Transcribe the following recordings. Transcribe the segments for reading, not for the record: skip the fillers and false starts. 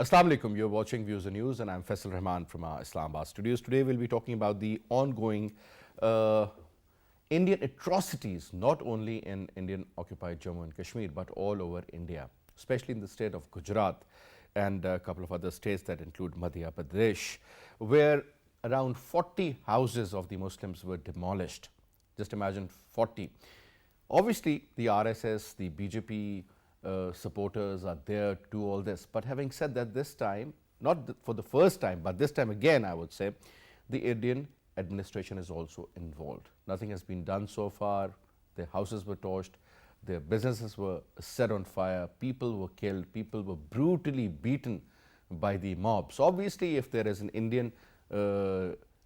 Assalamu alaikum, you're watching Views and News and I'm Faisal Rehman from our Islamabad studios. Today we'll be talking about the ongoing Indian atrocities, not only in Indian occupied Jammu and Kashmir, but all over India, especially in the state of Gujarat and a couple of other states that include Madhya Pradesh, where around 40 houses of the Muslims were demolished. Just imagine 40. Obviously, the RSS, the BJP supporters are there to do all this. But having said that, this time, not for the first time, but this time again, I would say, the Indian administration is also involved. Nothing has been done so far. Their houses were torched, their businesses were set on fire, people were killed, people were brutally beaten by the mobs. Obviously, if there is an Indian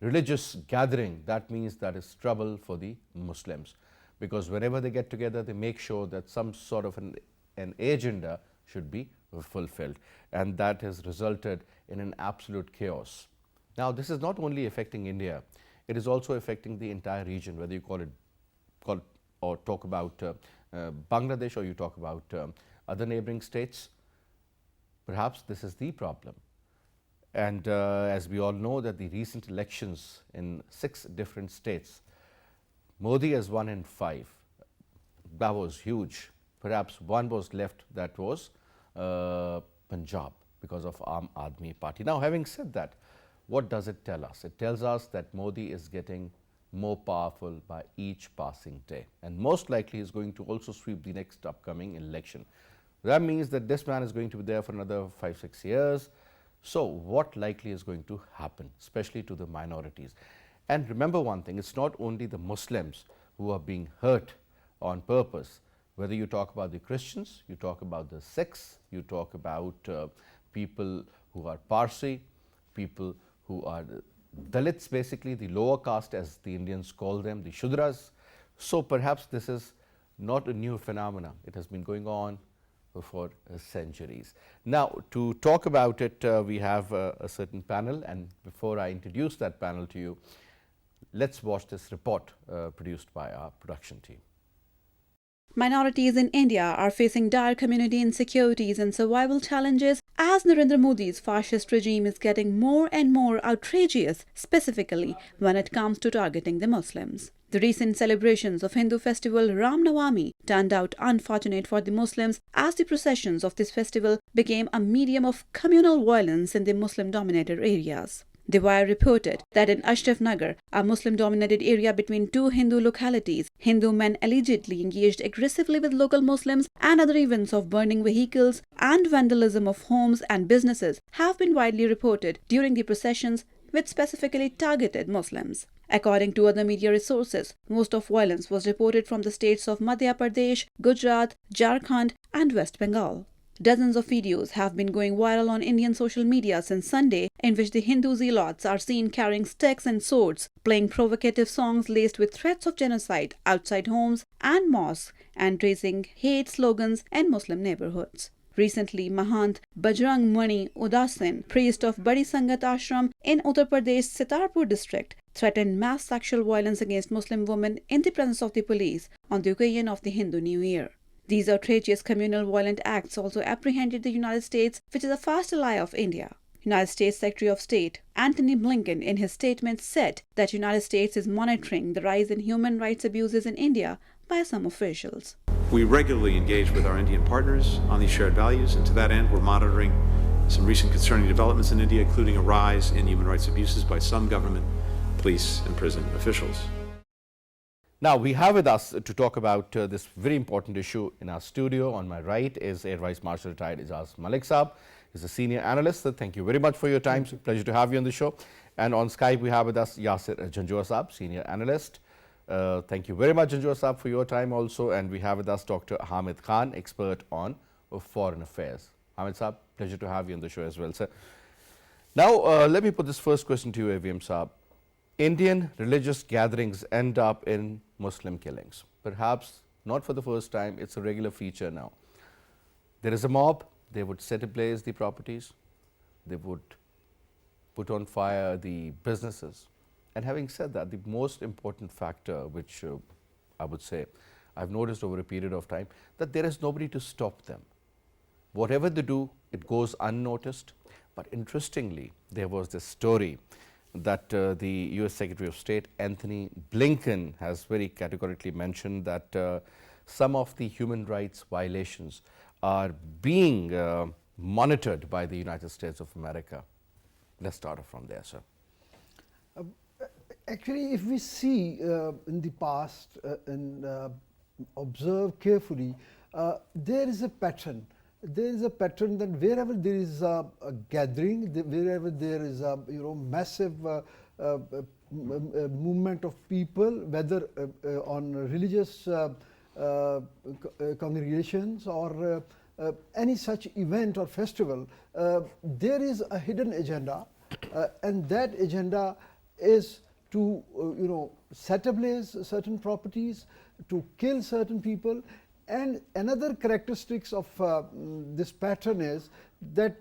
religious gathering, that means that is trouble for the Muslims. Because whenever they get together, they make sure that some sort of an agenda should be fulfilled, and that has resulted in an absolute chaos. Now, this is not only affecting India, it is also affecting the entire region, whether you call it or talk about Bangladesh or you talk about other neighboring states. Perhaps this is the problem. And as we all know that the recent elections in 6 different states, Modi has won in 5. That was huge. Perhaps one was left, that was Punjab, because of Aam Aadmi Party. Now, having said that, what does it tell us? It tells us that Modi is getting more powerful by each passing day, and most likely is going to also sweep the next upcoming election. That means that this man is going to be there for another 5-6 years. So, what likely is going to happen, especially to the minorities? And remember one thing, it's not only the Muslims who are being hurt on purpose. Whether you talk about the Christians, you talk about the Sikhs, you talk about people who are Parsi, people who are Dalits, basically the lower caste as the Indians call them, the Shudras. So perhaps this is not a new phenomena. It has been going on for centuries. Now, to talk about it, we have a certain panel, and before I introduce that panel to you, let's watch this report produced by our production team. Minorities in India are facing dire community insecurities and survival challenges as Narendra Modi's fascist regime is getting more and more outrageous, specifically when it comes to targeting the Muslims. The recent celebrations of Hindu festival Ram Navami turned out unfortunate for the Muslims as the processions of this festival became a medium of communal violence in the Muslim-dominated areas. The Wire reported that in Ashraf Nagar, a Muslim-dominated area between 2 Hindu localities, Hindu men allegedly engaged aggressively with local Muslims, and other events of burning vehicles and vandalism of homes and businesses have been widely reported during the processions, which specifically targeted Muslims. According to other media resources, most of violence was reported from the states of Madhya Pradesh, Gujarat, Jharkhand, and West Bengal. Dozens of videos have been going viral on Indian social media since Sunday, in which the Hindu zealots are seen carrying sticks and swords, playing provocative songs laced with threats of genocide outside homes and mosques, and raising hate slogans in Muslim neighborhoods. Recently, Mahant Bajrang Mani Udasin, priest of Badi Sangat Ashram in Uttar Pradesh Sitarpur district, threatened mass sexual violence against Muslim women in the presence of the police on the occasion of the Hindu New Year. These outrageous communal violent acts also apprehended the United States, which is a fast ally of India. United States Secretary of State Antony Blinken in his statement said that United States is monitoring the rise in human rights abuses in India by some officials. We regularly engage with our Indian partners on these shared values, and to that end we're monitoring some recent concerning developments in India, including a rise in human rights abuses by some government, police and prison officials. Now, we have with us to talk about this very important issue in our studio. On my right is Air Vice Marshal retired Ijaz Malik Saab. He's a senior analyst. So thank you very much for your time. It's a pleasure to have you on the show. And on Skype, we have with us Yasir Janjua Saab, senior analyst. Thank you very much, Janjua Saab, for your time also. And we have with us Dr. Hamid Khan, expert on foreign affairs. Hamid Saab, pleasure to have you on the show as well, sir. Now, let me put this first question to you, AVM Saab. Indian religious gatherings end up in Muslim killings. Perhaps not for the first time, it's a regular feature now. There is a mob, they would set ablaze the properties, they would put on fire the businesses. And having said that, the most important factor, which I would say I've noticed over a period of time, that there is nobody to stop them. Whatever they do, it goes unnoticed. But interestingly, there was this story that the US Secretary of State Anthony Blinken has very categorically mentioned that some of the human rights violations are being monitored by the United States of America. Let's start off from there, sir. Actually, if we see in the past and observe carefully, there is a pattern. There is a pattern that wherever there is a gathering, wherever there is a massive movement of people, whether on religious congregations or any such event or festival, there is a hidden agenda, and that agenda is to set ablaze certain properties, to kill certain people. And another characteristics of this pattern is that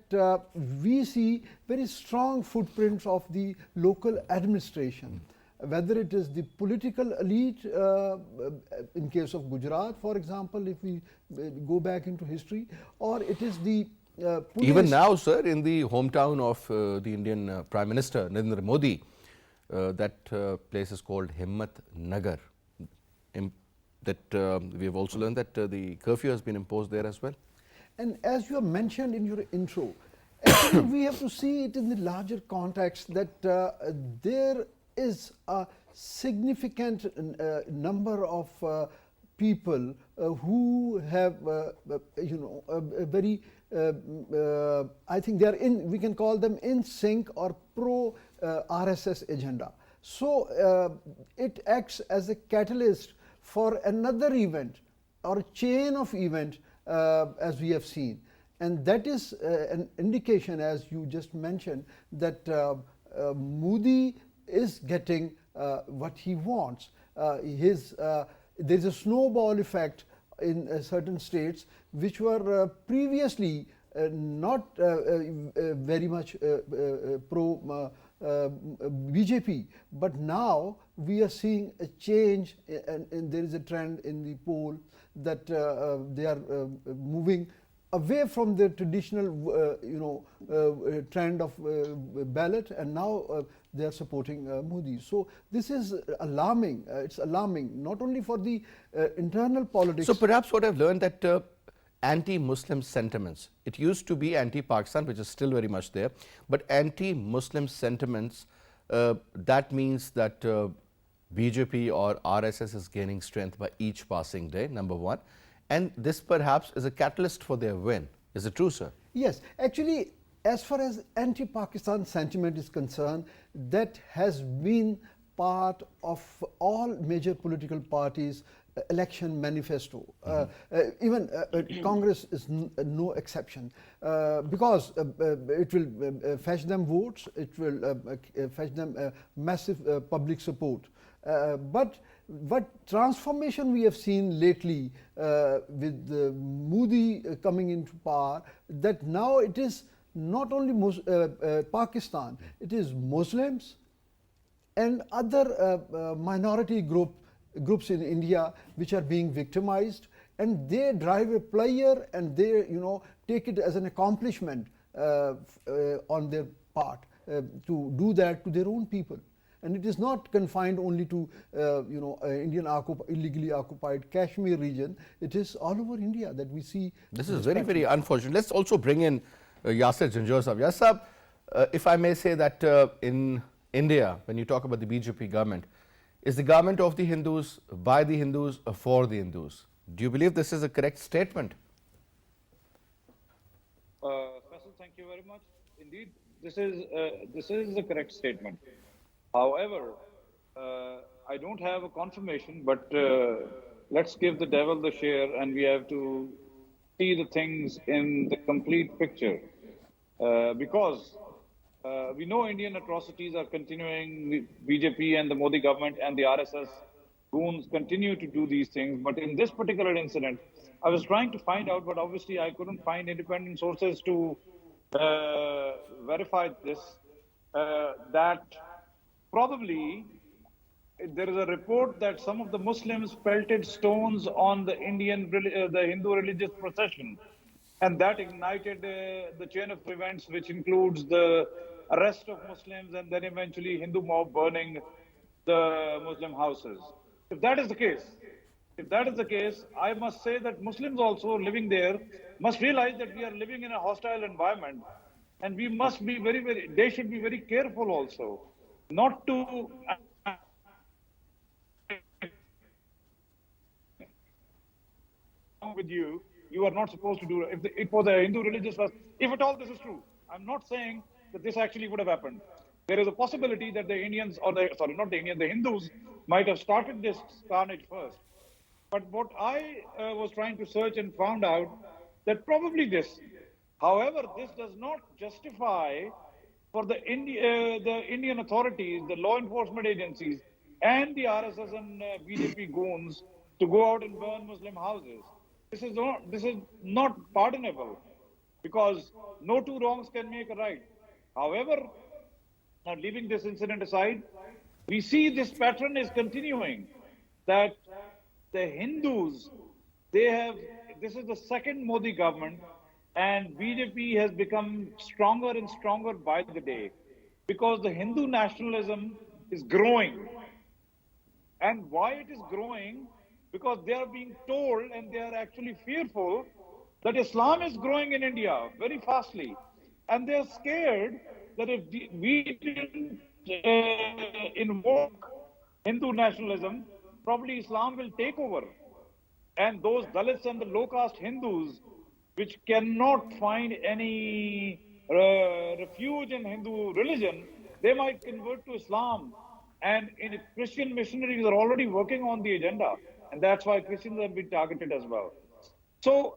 we see very strong footprints of the local administration, whether it is the political elite in case of Gujarat, for example, if we go back into history, or it is the police. Even now, sir, in the hometown of the Indian Prime Minister Narendra Modi, that place is called Himmat Nagar. That we have also learned that the curfew has been imposed there as well. And as you have mentioned in your intro, actually we have to see it in the larger context that there is a significant number of people who have a very I think they are we can call them in sync or pro RSS agenda. So it acts as a catalyst for another event or a chain of event as we have seen. And that is an indication, as you just mentioned, that Modi is getting what he wants. There is a snowball effect in certain states which were previously not very much pro BJP, but now we are seeing a change, and there is a trend in the poll that they are moving away from the traditional trend of ballot, and now they are supporting Modi. So this is alarming. It's alarming not only for the internal politics. So perhaps what I've learned that anti-Muslim sentiments, it used to be anti-Pakistan, which is still very much there, but anti-Muslim sentiments, that means that BJP or RSS is gaining strength by each passing day, number one, and this perhaps is a catalyst for their win. Is it true, sir? Yes, actually, as far as anti-Pakistan sentiment is concerned, that has been part of all major political parties' election manifesto. Even Congress is no exception, because it will fetch them votes, it will fetch them massive public support. But what transformation we have seen lately with Modi coming into power, that now it is not only Pakistan, it is Muslims and other minority groups in India which are being victimized, and they drive a player, and they take it as an accomplishment on their part to do that to their own people. And it is not confined only to Indian illegally occupied Kashmir region. It is all over India that we see. This is very, very unfortunate. Let's also bring in Yasir Janjua sahab. Yasir, if I may say that in India, when you talk about the BJP government, is the government of the Hindus, by the Hindus, or for the Hindus? Do you believe this is a correct statement? Faisal, thank you very much. Indeed, this is the correct statement. However, I don't have a confirmation, but let's give the devil the share, and we have to see the things in the complete picture. Because we know Indian atrocities are continuing. BJP and the Modi government and the RSS goons continue to do these things. But in this particular incident, I was trying to find out, but obviously I couldn't find independent sources to verify this, that probably there is a report that some of the Muslims pelted stones on the Hindu religious procession. And that ignited the chain of events, which includes the arrest of Muslims and then eventually Hindu mob burning the Muslim houses. If that is the case, if that is the case, I must say that Muslims also living there must realize that we are living in a hostile environment, and we must be they should be very careful also not to with you. You are not supposed to do it. If for the Hindu religious was, if at all this is true, I'm not saying that this actually would have happened. There is a possibility that the Indians, or the sorry, not the Indians, the Hindus might have started this carnage first. But what I was trying to search and found out that probably this. However, this does not justify for the Indian authorities, the law enforcement agencies, and the RSS and BJP goons to go out and burn Muslim houses. This is not pardonable, because no two wrongs can make a right. However, now leaving this incident aside, we see this pattern is continuing, that the Hindus, this is the second Modi government, and BJP has become stronger and stronger by the day, because the Hindu nationalism is growing. And why it is growing? Because they are being told, and they are actually fearful, that Islam is growing in India very fastly. And they are scared that if we didn't invoke Hindu nationalism, probably Islam will take over. And those Dalits and the low-caste Hindus, which cannot find any refuge in Hindu religion, they might convert to Islam. And Christian missionaries are already working on the agenda. And that's why Christians have been targeted as well. So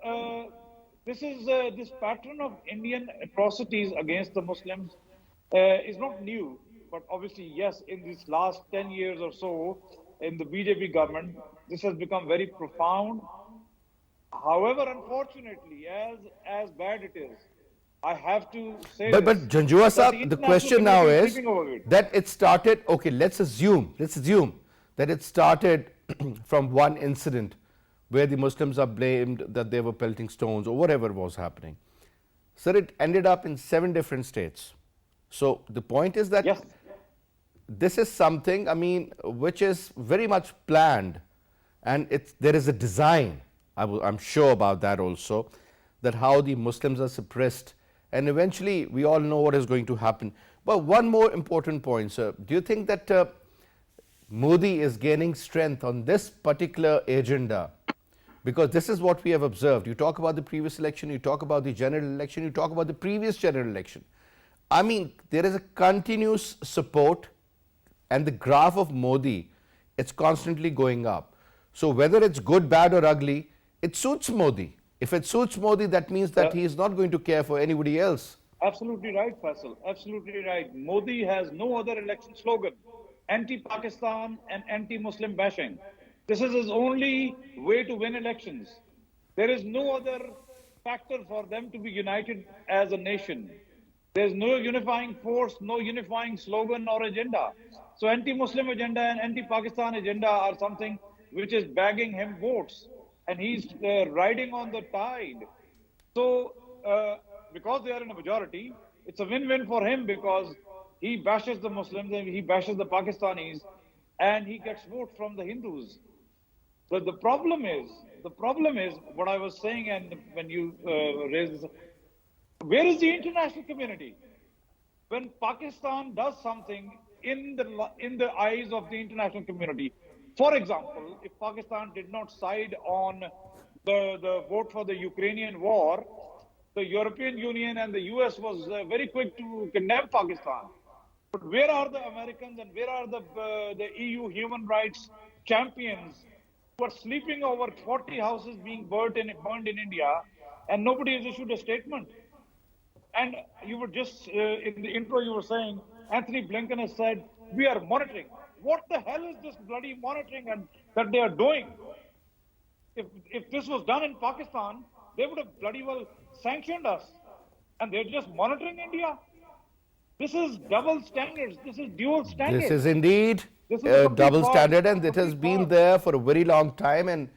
this pattern of Indian atrocities against the Muslims is not new. But obviously, yes, in these last 10 years or so, in the BJP government, this has become very profound. However, unfortunately, as bad it is, I have to say But Janjua Sahab, the question now is that it started, okay, let's assume that it started from one incident where the Muslims are blamed that they were pelting stones or whatever was happening. Sir, it ended up in 7 different states. So the point is that yes, this is something, I mean, which is very much planned, and there is a design, I'm sure about that also, that how the Muslims are suppressed, and eventually we all know what is going to happen. But one more important point, sir, do you think that Modi is gaining strength on this particular agenda? Because this is what we have observed. You talk about the previous election, you talk about the general election, you talk about the previous general election. I mean, there is a continuous support, and the graph of Modi, it's constantly going up. So whether it's good, bad or ugly, it suits Modi. If it suits Modi, that means that he is not going to care for anybody else. Absolutely right, Faisal. Absolutely right. Modi has no other election slogan. Anti-Pakistan and anti-Muslim bashing. This is his only way to win elections. There is no other factor for them to be united as a nation. There's no unifying force, no unifying slogan or agenda. So anti-Muslim agenda and anti-Pakistan agenda are something which is bagging him votes. And he's riding on the tide. So because they are in a majority, it's a win-win for him, because he bashes the Muslims and he bashes the Pakistanis, and he gets votes from the Hindus. But the problem is what I was saying, and when you raised this, where is the international community? When Pakistan does something in the eyes of the international community, for example, if Pakistan did not side on the vote for the Ukrainian war, the European Union and the US was very quick to condemn Pakistan. But where are the Americans and where are the EU human rights champions who are sleeping over 40 houses being burned in India, and nobody has issued a statement? And you were just, in the intro you were saying, Anthony Blinken has said, we are monitoring. What the hell is this bloody monitoring and that they are doing? If this was done in Pakistan, they would have bloody well sanctioned us. And they're just monitoring India. This is double standards. This is dual standards. This is indeed a double standard, and it has been there for a very long time. And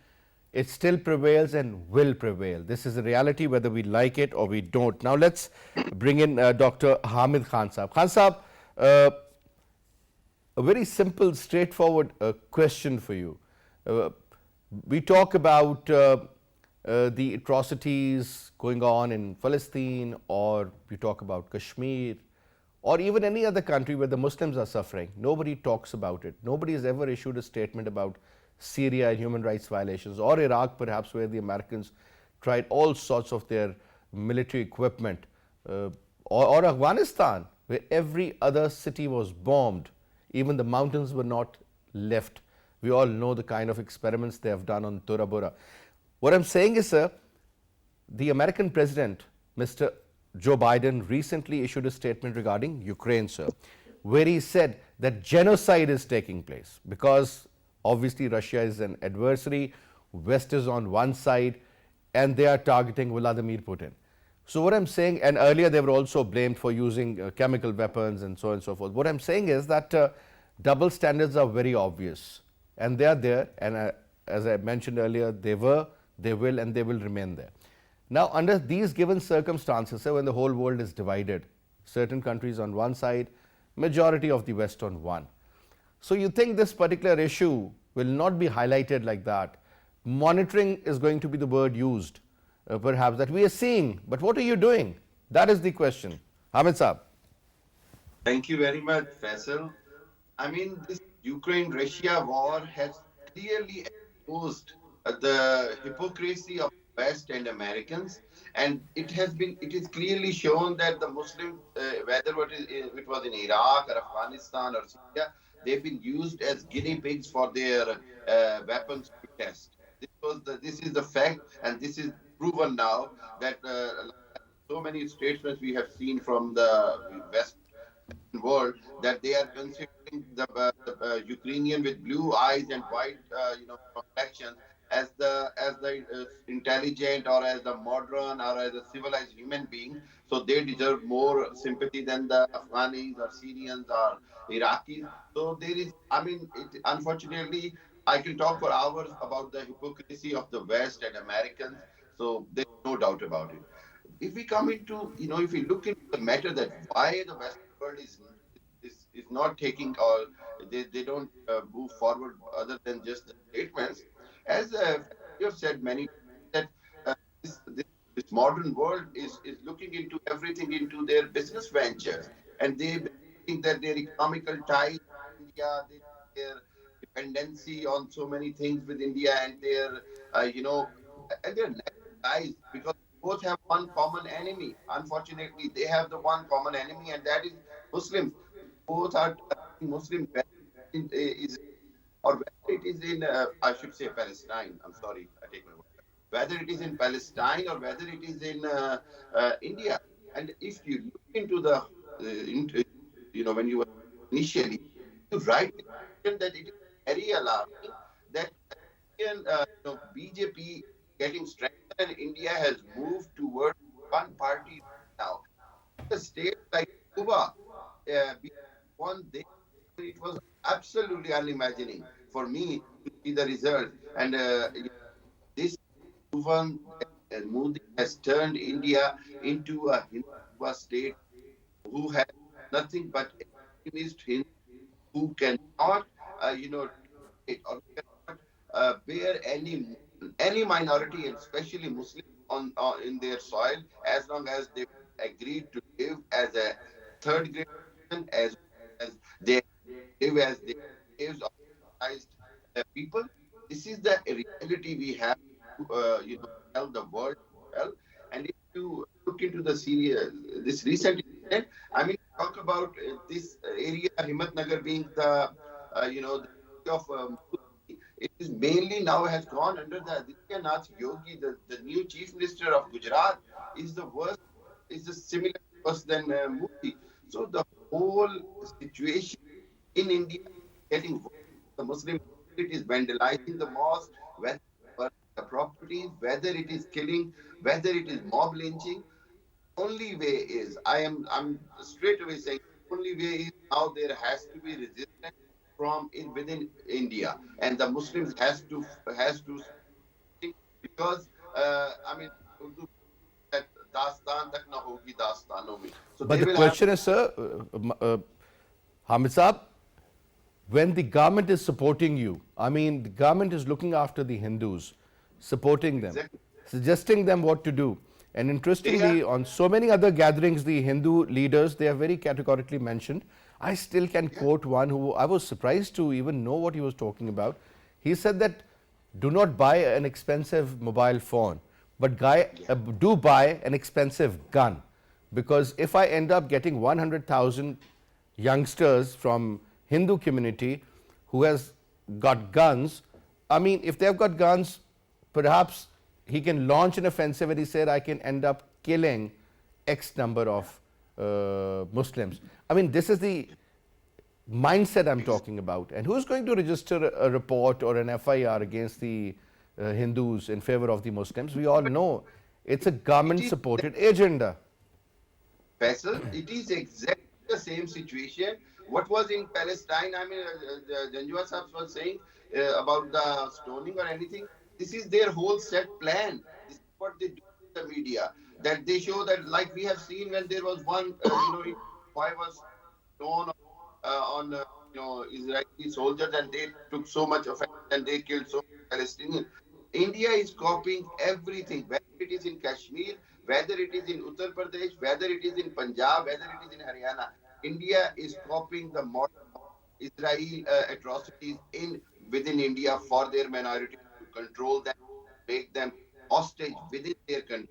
it still prevails and will prevail. This is a reality whether we like it or we don't. Now let's bring in Dr. Hamid Khan Saab. Khan Saab, a very simple, straightforward question for you. We talk about the atrocities going on in Palestine, or we talk about Kashmir, or even any other country where the Muslims are suffering. Nobody talks about it. Nobody has ever issued a statement about Syria and human rights violations, or Iraq perhaps, where the Americans tried all sorts of their military equipment, or Afghanistan, where every other city was bombed. Even the mountains were not left. We all know the kind of experiments they have done on Tora Bora. What I'm saying is, sir, the American president, Mr. Joe Biden, recently issued a statement regarding Ukraine, sir, where he said that genocide is taking place because obviously Russia is an adversary, West is on one side, and they are targeting Vladimir Putin. So what I'm saying, and earlier they were also blamed for using chemical weapons and so on and so forth. What I'm saying is that double standards are very obvious, and they are there, and as I mentioned earlier, they were, they will, and they will remain there. Now, under these given circumstances, when the whole world is divided, certain countries on one side, majority of the West on one. So you think this particular issue will not be highlighted like that? Monitoring is going to be the word used, perhaps, that we are seeing, but what are you doing? That is the question. Hamid Saab. Thank you very much, Faisal. I mean, this Ukraine-Russia war has clearly exposed the hypocrisy of West and Americans, and it is clearly shown that the Muslims, whether it was in Iraq or Afghanistan or Syria, they've been used as guinea pigs for their weapons to test. This is the fact, and this is proven now that so many statements we have seen from the West world that they are considering the Ukrainian with blue eyes and white, complexion as the intelligent or as the modern or as a civilized human being. So they deserve more sympathy than the Afghanis or Syrians or Iraqis. So there is, unfortunately, I can talk for hours about the hypocrisy of the West and Americans. So there's no doubt about it. If we come into, if we look into the matter that why the Western world is not taking, or they don't move forward other than just the statements, as you have said many times, that this modern world is looking into everything into their business ventures, and they think that their economical ties with India, their dependency on so many things with India, and their and their ties, because both have one common enemy. Unfortunately, they have the one common enemy, and that is Muslims. Both are Muslims, is, or whether it is in, I should say Palestine. I'm sorry, I take my word. Whether it is in Palestine or whether it is in India. And if you look into the, when you were initially, you rightly mentioned that it is very alarming that BJP getting strengthened and India has moved towards one party now. A state like Cuba, one day, it was absolutely unimagining for me to see the result. And this proven that Modi has turned India into a Hindu state who has nothing but extremist Hindu who cannot, or cannot bear any minority, and especially Muslims, on in their soil, as long as they agreed to live as a third grade citizen, as they live as the slaves of civilized people. This is the reality we have to tell the world well. And if you look into the Syria, this recent incident, talk about this area, Himatnagar being the the of it is mainly now has gone under the Adityanath Yogi, the new chief minister of Gujarat, is the worst, is the similar worse than Modi. So the whole situation in India is getting worse. The Muslim community is vandalizing the mosque, whether the properties, whether it is killing, whether it is mob lynching. Only way is, I'm straight away saying, only way is now there has to be resistance from within India, and the Muslims has to because I mean, Urdu that dastan tak na hogi dastanon mein. So But they the will question is, sir, Hamid Saab, when the government is supporting you, I mean, the government is looking after the Hindus, supporting them, Exactly. suggesting them what to do. And interestingly, have- on so many other gatherings, the Hindu leaders, they are very categorically mentioned. I still can quote one who I was surprised to even know what he was talking about. He said that do not buy an expensive mobile phone, but do buy an expensive gun. Because if I end up getting 100,000 youngsters from Hindu community who has got guns, I mean, if they've got guns, perhaps he can launch an offensive and he said, I can end up killing X number of Muslims. I mean, this is the mindset I'm talking about. And who's going to register a report or an FIR against the Hindus in favor of the Muslims? We all know it's a government supported agenda. Faisal, it is exactly the same situation. What was in Palestine, I mean, Janjua Sahib was saying about the stoning or anything. This is their whole set plan. This is what they do in the media. That they show that, like we have seen when there was one, boy was stoned on Israeli soldiers and they took so much offense and they killed so many Palestinians. India is copying everything, whether it is in Kashmir, whether it is in Uttar Pradesh, whether it is in Punjab, whether it is in Haryana. India is copying the model of Israel atrocities within India for their minorities to control them, make them hostage within their country.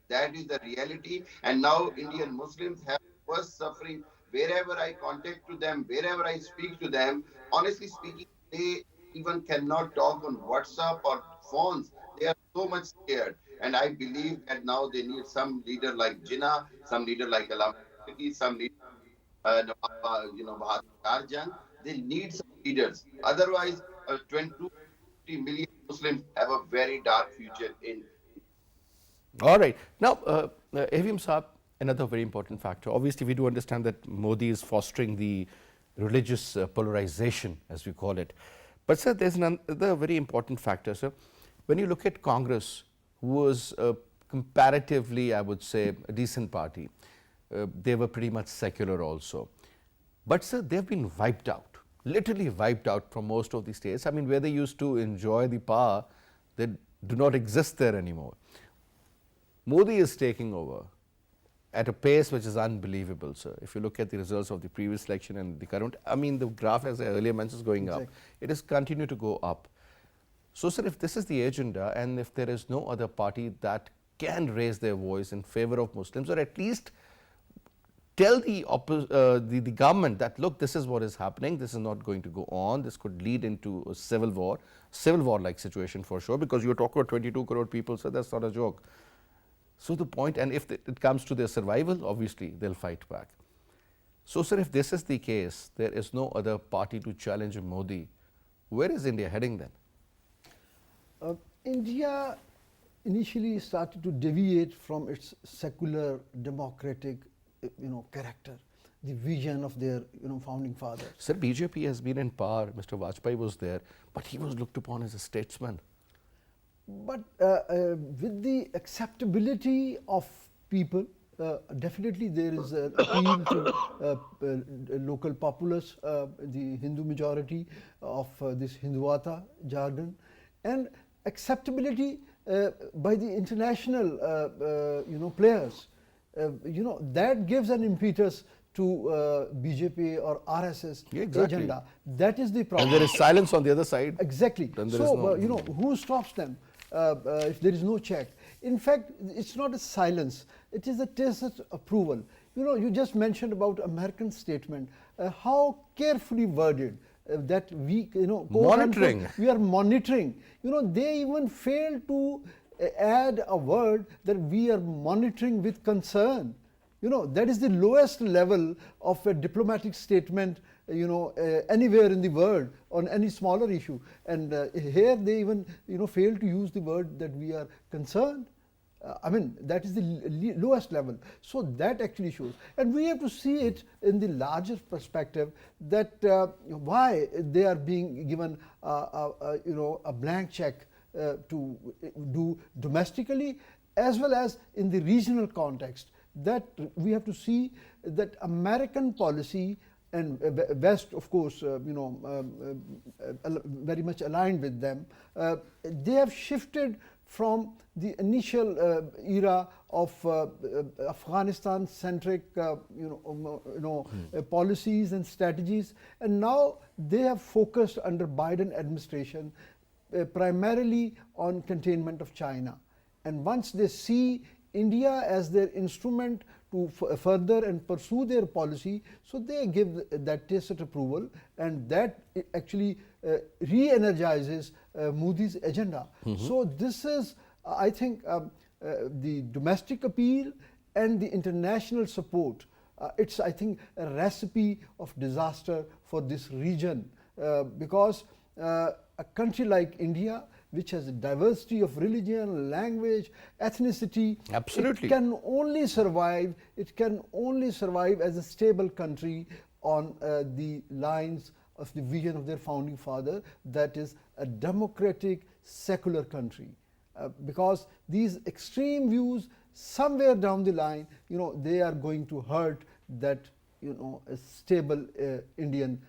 That is the reality. And now Indian Muslims have worse suffering. Wherever I contact to them, wherever I speak to them, honestly speaking, they even cannot talk on WhatsApp or phones. They are so much scared. And I believe that now they need some leader like Jinnah, some leader like Alam, some leader, Bahadur Jang. They need some leaders. Otherwise, 20 million Muslims have a very dark future in. All right. Now, Avim Saab, another very important factor. Obviously, we do understand that Modi is fostering the religious polarization, as we call it. But, sir, there's another very important factor, sir. When you look at Congress, who was comparatively, I would say, a decent party, they were pretty much secular also. But, sir, they've been wiped out, literally wiped out from most of the states. I mean, where they used to enjoy the power, they do not exist there anymore. Modi is taking over at a pace which is unbelievable, sir. If you look at the results of the previous election and the current, I mean, the graph, as I earlier mentioned, is going up. It has continued to go up. So, sir, if this is the agenda and if there is no other party that can raise their voice in favor of Muslims, or at least tell the government that, look, this is what is happening, this is not going to go on, this could lead into a civil war-like situation for sure, because you're talking about 22 crore people, so that's not a joke. So the point, and if it comes to their survival, obviously they'll fight back. So, sir, if this is the case, there is no other party to challenge Modi, where is India heading then? India initially started to deviate from its secular, democratic, character, the vision of their, founding fathers. Sir, BJP has been in power. Mr. Vajpayee was there, but he was looked upon as a statesman. But with the acceptability of people, definitely there is an appeal to local populace, the Hindu majority of this Hindutva jargon, and acceptability by the international, players. That gives an impetus to BJP or RSS agenda. That is the problem. And there is silence on the other side. Exactly. So, who stops them if there is no check? In fact, it's not a silence. It is a tacit approval. You just mentioned about American statement. How carefully worded that we, monitoring. We are monitoring. They even fail to add a word that we are monitoring with concern. That is the lowest level of a diplomatic statement, anywhere in the world on any smaller issue. And here they even, fail to use the word that we are concerned. I mean, that is the lowest level. So that actually shows. And we have to see it in the larger perspective that why they are being given, a blank check to do domestically as well as in the regional context. That we have to see that American policy and West, of course, very much aligned with them. They have shifted from the initial era of Afghanistan-centric, policies and strategies, and now they have focused under Biden administration primarily on containment of China. And once they see India as their instrument to further and pursue their policy, so they give that tacit approval, and that actually re-energizes Modi's agenda. So this is, I think, the domestic appeal and the international support. It's, I think, a recipe of disaster for this region, because a country like India, which has a diversity of religion, language, ethnicity, Absolutely. it can only survive. It can only survive as a stable country on the lines of the vision of their founding father, that is a democratic, secular country. Because these extreme views, somewhere down the line, they are going to hurt that, a stable Indian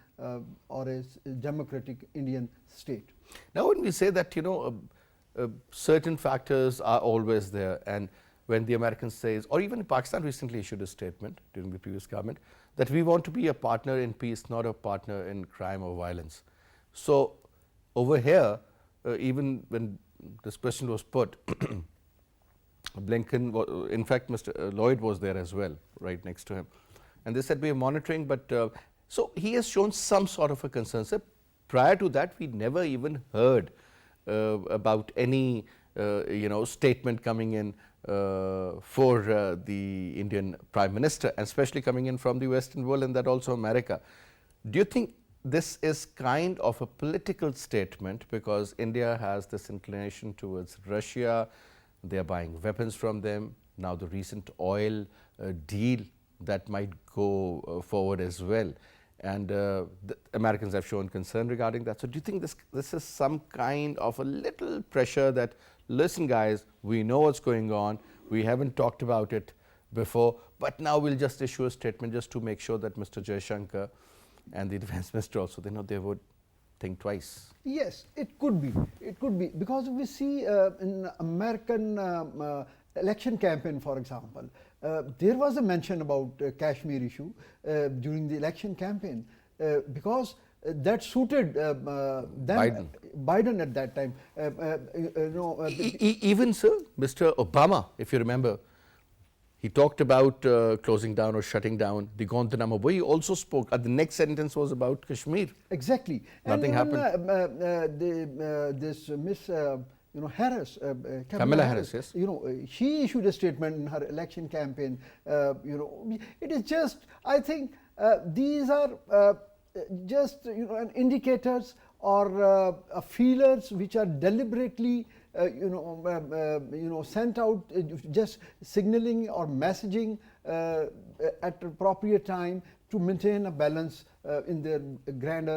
or a democratic Indian state. Now, when we say that, certain factors are always there, and when the Americans says, or even Pakistan recently issued a statement during the previous government, that we want to be a partner in peace, not a partner in crime or violence. So, over here, even when this question was put, Blinken, in fact, Mr. Lloyd was there as well, right next to him. And they said we are monitoring, but so he has shown some sort of a concern. So prior to that, we never even heard about any, statement coming in for the Indian Prime Minister, and especially coming in from the Western world, and that also America. Do you think this is kind of a political statement because India has this inclination towards Russia, they are buying weapons from them, now the recent oil deal that might go forward as well, and the Americans have shown concern regarding that. So do you think this is some kind of a little pressure that, listen guys, we know what's going on, we haven't talked about it before, but now we'll just issue a statement just to make sure that Mr. Jaishankar and the defense minister also, they would think twice? Yes, it could be. It could be, because we see in American election campaign, for example, there was a mention about Kashmir issue during the election campaign, because that suited Biden at that time. Even sir, Mr. Obama, if you remember, he talked about closing down or shutting down the Guantanamo Bay. He also spoke. The next sentence was about Kashmir. Exactly. Nothing and happened. This Miss Harris, Kamala Harris, yes. She issued a statement in her election campaign. It is just, I think, these are just indicators or feelers which are deliberately sent out, just signaling or messaging at appropriate time to maintain a balance in their grand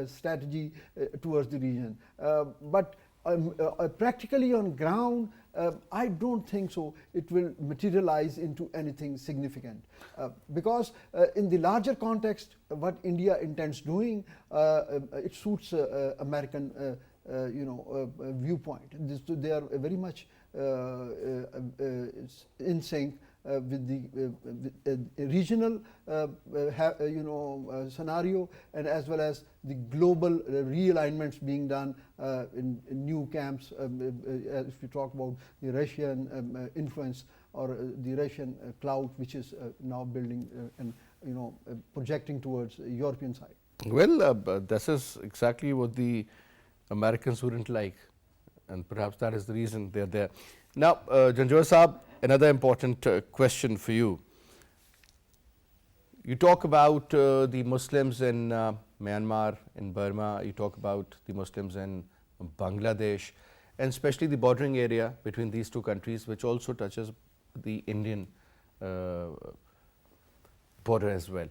strategy towards the region. But practically on ground, I don't think so it will materialize into anything significant, because in the larger context, what India intends doing, it suits American viewpoint. They are very much in sync with the regional scenario, and as well as the global realignments being done in new camps. If you talk about the Russian influence or the Russian clout, which is now building and projecting towards the European side. Well, this is exactly what the Americans wouldn't like, and perhaps that is the reason they are there. Now, Janjua Saab, another important question for you. You talk about the Muslims in Myanmar, in Burma, you talk about the Muslims in Bangladesh, and especially the bordering area between these two countries, which also touches the Indian border as well.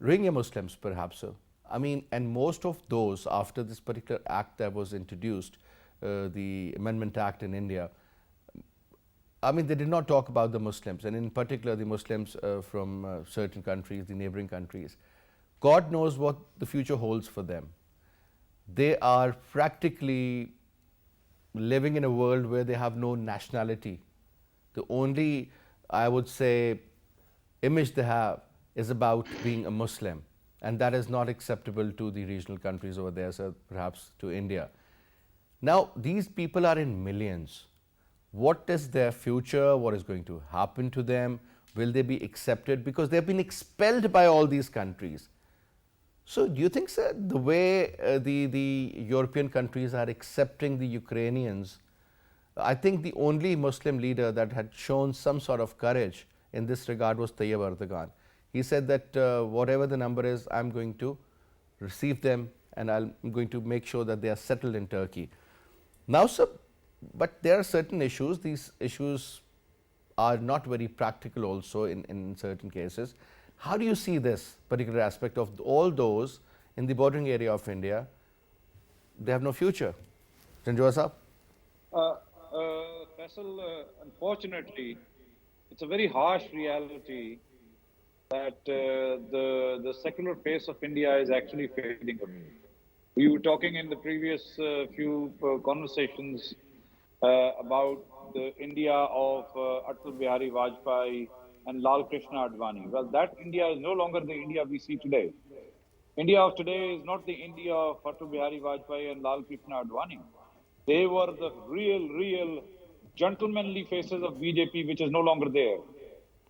Rohingya Muslims, perhaps, sir. I mean, and most of those, after this particular act that was introduced, the Amendment Act in India, I mean, they did not talk about the Muslims, and in particular the Muslims from certain countries, the neighboring countries. God knows what the future holds for them. They are practically living in a world where they have no nationality. The only, I would say, image they have is about being a Muslim, and that is not acceptable to the regional countries over there, so perhaps to India. Now, these people are in millions. What is their future? What is going to happen to them? Will they be accepted? Because they have been expelled by all these countries. So, do you think, sir, the way the European countries are accepting the Ukrainians, I think the only Muslim leader that had shown some sort of courage in this regard was Tayyip Erdogan. He said that whatever the number is, I'm going to receive them and I'm going to make sure that they are settled in Turkey. Now, sir, but there are certain issues. These issues are not very practical also in certain cases. How do you see this particular aspect of all those in the bordering area of India? They have no future. Janjua sir? Faisal, unfortunately, it's a very harsh reality that the secular face of India is actually fading away. We were talking in the previous few conversations about the India of Atal Bihari Vajpayee and Lal Krishna Advani. Well, that India is no longer the India we see today. India of today is not the India of Atal Bihari Vajpayee and Lal Krishna Advani. They were the real gentlemanly faces of BJP, which is no longer there.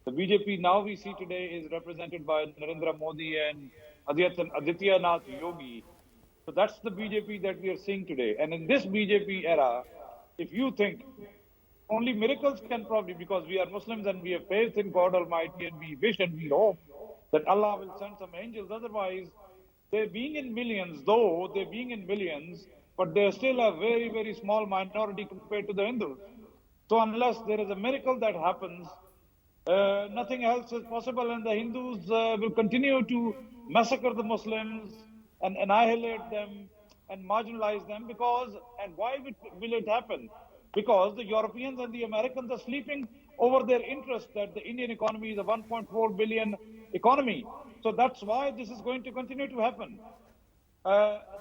The BJP now we see today is represented by Narendra Modi and Adityanath Yogi. So that's the BJP that we are seeing today. And in this BJP era, if you think only miracles can probably, because we are Muslims and we have faith in God Almighty and we wish and we hope that Allah will send some angels. Otherwise, they're being in millions, but they're still a very small minority compared to the Hindus. So unless there is a miracle that happens, nothing else is possible, and the Hindus will continue to massacre the Muslims and annihilate them and marginalize them. Because, and why will it happen? Because the Europeans and the Americans are sleeping over their interest that the Indian economy is a 1.4 billion economy. So that's why this is going to continue to happen.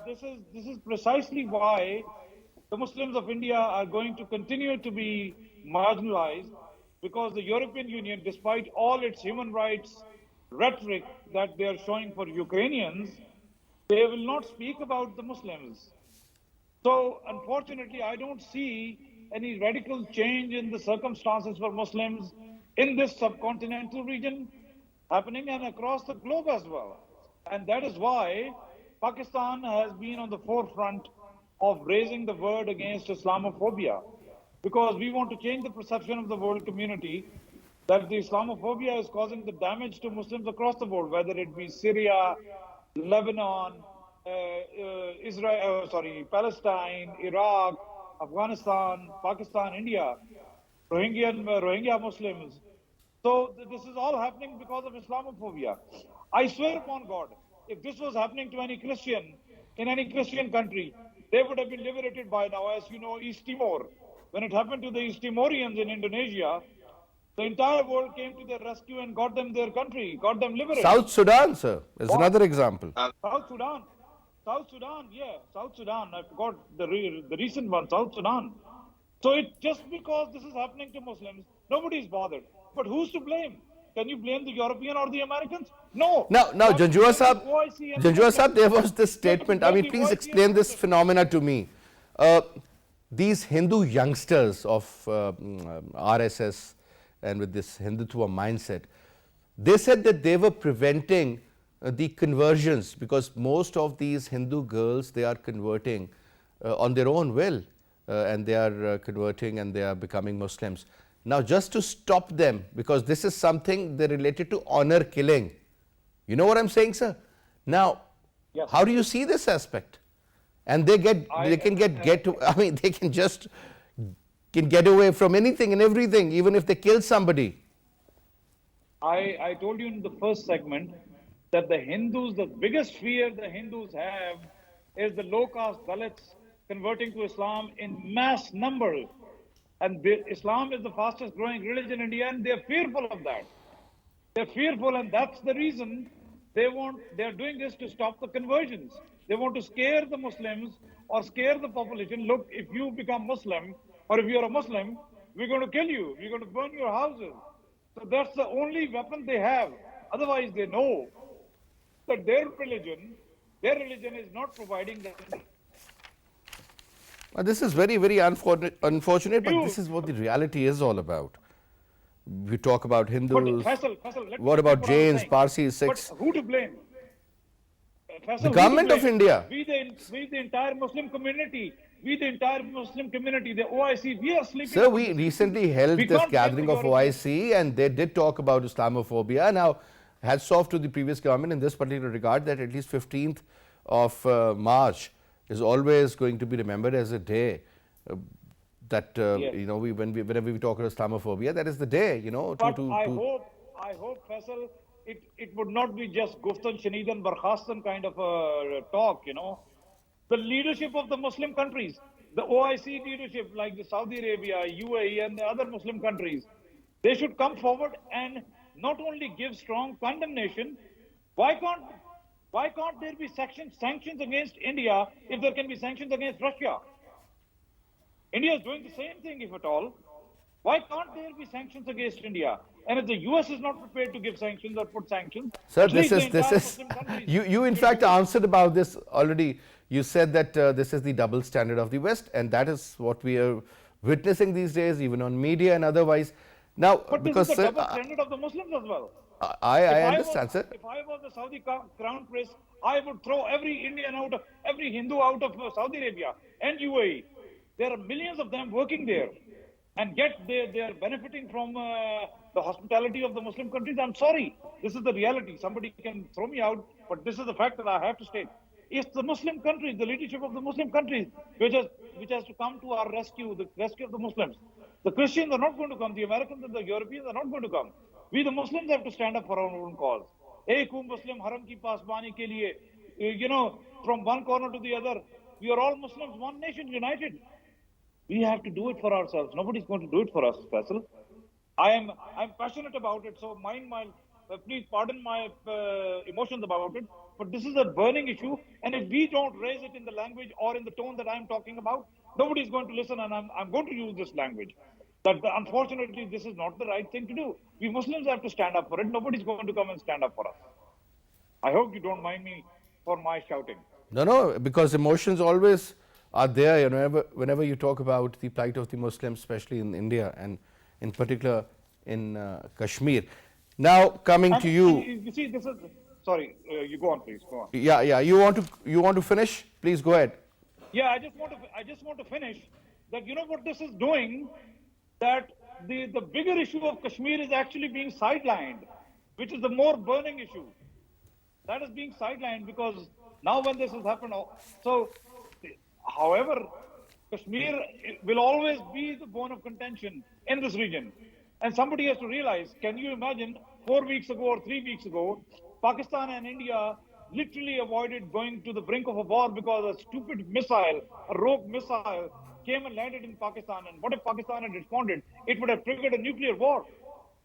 This is precisely why the Muslims of India are going to continue to be marginalized, because the European Union, despite all its human rights rhetoric that they are showing for Ukrainians, they will not speak about the Muslims. So unfortunately, I don't see any radical change in the circumstances for Muslims in this subcontinental region happening and across the globe as well. And that is why Pakistan has been on the forefront of raising the word against Islamophobia, because we want to change the perception of the world community that the Islamophobia is causing the damage to Muslims across the world, whether it be Syria, Lebanon, Palestine, Iraq, Afghanistan, Pakistan, India, Rohingya Muslims. So this is all happening because of Islamophobia. I swear upon God, if this was happening to any Christian in any Christian country, they would have been liberated by now. As you know, East Timor, when it happened to the East Timorians in Indonesia, the entire world came to their rescue and got them their country, got them liberated. South Sudan, sir, is another example. South Sudan, I forgot the recent one, South Sudan. So it just because this is happening to Muslims, nobody is bothered. But who's to blame? Can you blame the European or the Americans? No. Now, Janjua Sahab, there was this statement. I mean, please explain this phenomena to me. These Hindu youngsters of RSS and with this Hindutva mindset, they said that they were preventing the conversions, because most of these Hindu girls, they are converting on their own will, and they are converting and they are becoming Muslims. Now, just to stop them, because this is something they related to honor killing. You know what I'm saying, sir? Now, yes. How do you see this aspect? And they can get away from anything and everything, even if they kill somebody. I told you in the first segment that the Hindus, the biggest fear the Hindus have is the low-caste Dalits converting to Islam in mass numbers. And Islam is the fastest growing religion in India, and they're fearful of that. They're fearful, and that's the reason they're doing this to stop the conversions. They want to scare the Muslims or scare the population. Look, if you become Muslim, or if you're a Muslim, we're going to kill you. We're going to burn your houses. So that's the only weapon they have. Otherwise, they know that their religion is not providing them. This is very, very unfortunate, but this is what the reality is all about. We talk about Hindus. Faisal, what about Jains, Parsis, Sikhs? But who to blame? Faisal, The government of India. We the entire Muslim community. The OIC, we are sleeping. Sir, we recently held We this can't gathering blame of the OIC, and they did talk about Islamophobia. Now, hats off to the previous government in this particular regard, that at least 15th of March is always going to be remembered as a day that Yes. you know, whenever we talk about Islamophobia, that is the day, you know. But I hope, Faisal, it would not be just Guftan, Shanid and Barkhastan kind of a talk, you know. The leadership of the Muslim countries, the OIC leadership like the Saudi Arabia, UAE and the other Muslim countries, they should come forward and not only give strong condemnation. Why can't there be sanctions against India if there can be sanctions against Russia? India is doing the same thing, if at all. Why can't there be sanctions against India? And if the US is not prepared to give sanctions or put sanctions, Sir, at least this the entire is Muslim countries you in should fact do it. answered about this already. You said that this is the double standard of the West, and that is what we are witnessing these days, even on media and otherwise. Now, But because this is the sir, double standard of the Muslims as well. I If understand, sir. If I was the Saudi crown prince, I would throw every every Hindu out of Saudi Arabia and UAE. There are millions of them working there, and yet they are benefiting from the hospitality of the Muslim countries. I'm sorry, this is the reality. Somebody can throw me out, but this is the fact that I have to state. It's the Muslim countries, the leadership of the Muslim countries, which has to come to our rescue, the rescue of the Muslims. The Christians are not going to come. The Americans and the Europeans are not going to come. We, the Muslims, have to stand up for our own cause. Ek hu Muslim haram ki pasbani ke liye, you know, from one corner to the other, we are all Muslims, one nation, united. We have to do it for ourselves. Nobody's going to do it for us, Faisal. I'm passionate about it, so please pardon my emotions about it. But this is a burning issue, and if we don't raise it in the language or in the tone that I'm talking about, nobody's going to listen, and I'm going to use this language. That unfortunately, this is not the right thing to do. We Muslims have to stand up for it. Nobody's going to come and stand up for us. I hope you don't mind me for my shouting. No, because emotions always are there. You know, whenever you talk about the plight of the Muslims, especially in India and in particular in Kashmir. Now coming to you. You see, this is sorry. You go on, please. Go on. Yeah. You want to finish? Please go ahead. Yeah, I just want to finish that. You know what this is doing? That the bigger issue of Kashmir is actually being sidelined, which is the more burning issue. That is being sidelined because now when this has happened, so however, Kashmir will always be the bone of contention in this region. And somebody has to realize, can you imagine 4 weeks ago or 3 weeks ago, Pakistan and India literally avoided going to the brink of a war because a stupid missile, a rogue missile, came and landed in Pakistan. And what if Pakistan had responded? It would have triggered a nuclear war.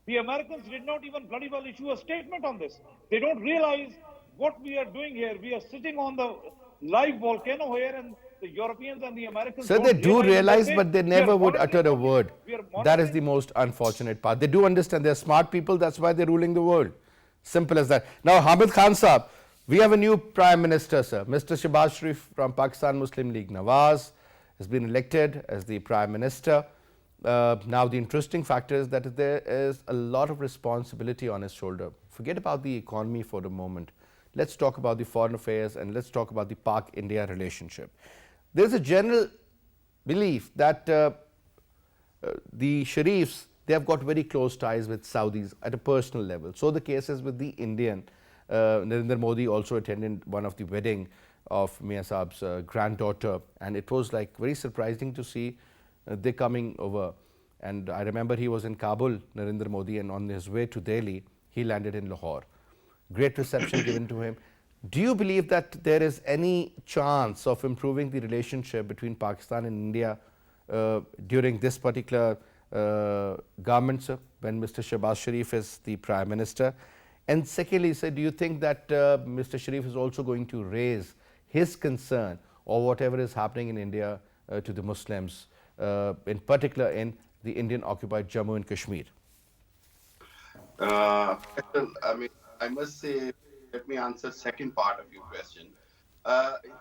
The Americans did not even bloody well issue a statement on this. They don't realize what we are doing here. We are sitting on the live volcano here, and the Europeans and the Americans. So they do realize, what but they never would utter a word. That is the most unfortunate part. They do understand. They're smart people. That's why they're ruling the world. Simple as that. Now, Hamid Khan Saab, we have a new Prime Minister, sir. Mr. Shehbaz Sharif from Pakistan Muslim League Nawaz has been elected as the Prime Minister. Now, the interesting factor is that there is a lot of responsibility on his shoulder. Forget about the economy for the moment. Let's talk about the foreign affairs and let's talk about the Pak-India relationship. There's a general belief that the Sharifs, they have got very close ties with Saudis at a personal level. So the case is with the Indian. Narendra Modi also attended one of the wedding of Mia Saab's granddaughter, and it was like very surprising to see they coming over. And I remember he was in Kabul, Narendra Modi, and on his way to Delhi, he landed in Lahore. great reception given to him. Do you believe that there is any chance of improving the relationship between Pakistan and India during this particular government, sir, when Mr. Shehbaz Sharif is the Prime Minister? And secondly, sir, do you think that Mr. Sharif is also going to raise his concern or whatever is happening in India to the Muslims, in particular in the Indian occupied Jammu and Kashmir? I mean, I must say, let me answer second part of your question.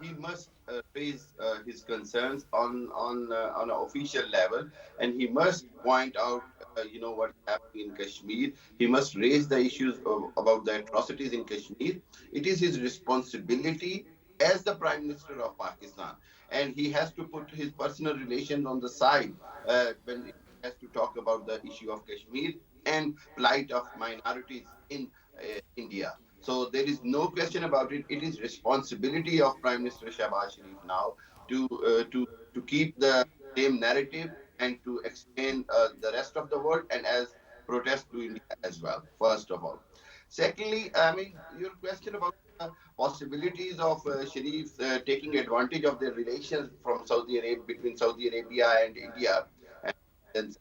He must raise his concerns on an official level, and he must point out, what's happening in Kashmir. He must raise the issues about the atrocities in Kashmir. It is his responsibility as the Prime Minister of Pakistan, and he has to put his personal relations on the side when he has to talk about the issue of Kashmir and plight of minorities in India. So there is no question about it. It is responsibility of Prime Minister Shehbaz Sharif now to keep the same narrative and to explain the rest of the world and as protest to India as well. First of all, secondly, I mean your question about possibilities of Sharif taking advantage of the relations from Saudi Arabia between Saudi Arabia and India. And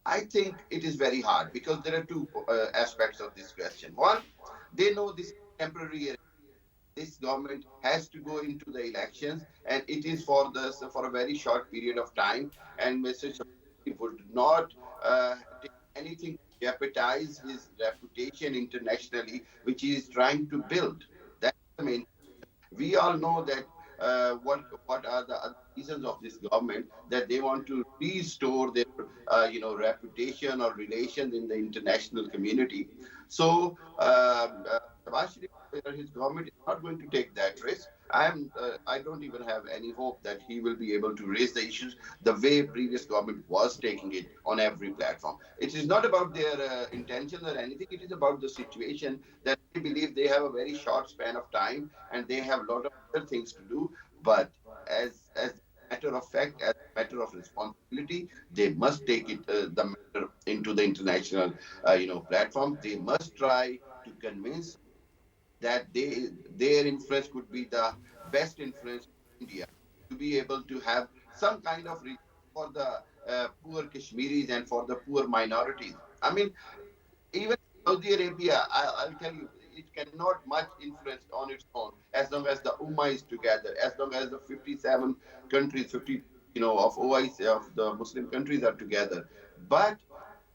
I think it is very hard because there are two aspects of this question. One, they know this is temporary. This government has to go into the elections, and it is for a very short period of time. And Mr. Sharif would not take anything to jeopardize his reputation internationally, which he is trying to build. That's the main. We all know that what are the other reasons of this government, that they want to restore their reputation or relations in the international community. So Shehbaz Sharif, his government is not going to take that risk. I don't even have any hope that he will be able to raise the issues the way previous government was taking it on every platform. It is not about their intention or anything. It is about the situation that they believe they have a very short span of time and they have a lot of other things to do. But as a matter of fact, as a matter of responsibility, they must take it the matter into the international platform. They must try to convince that their influence could be the best influence in India to be able to have some kind of for the poor Kashmiris and for the poor minorities. I mean, even Saudi Arabia, I'll tell you, it cannot much influence on its own as long as the Ummah is together, as long as the 57 countries, 50 of OIC of the Muslim countries are together. But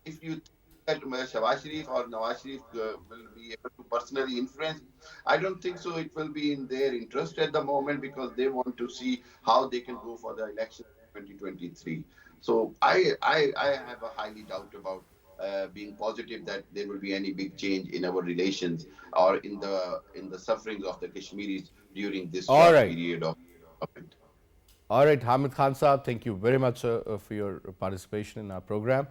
if you that Shehbaz Sharif or Nawaz Sharif will be able to personally influence, I don't think so. It will be in their interest at the moment because they want to see how they can go for the election 2023. So I have a highly doubt about being positive that there will be any big change in our relations or in the sufferings of the Kashmiris during this short period of government. All right, Hamid Khan Saab, thank you very much for your participation in our program.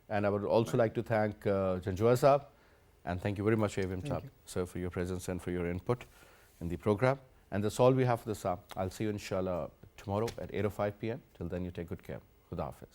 And I would also like to thank Janjua Saab, and thank you very much, Avim Saab, sir, for your presence and for your input in the program. And that's all we have for this hour. I'll see you inshallah tomorrow at 8:05 p.m. Till then, you take good care. Khuda Hafiz.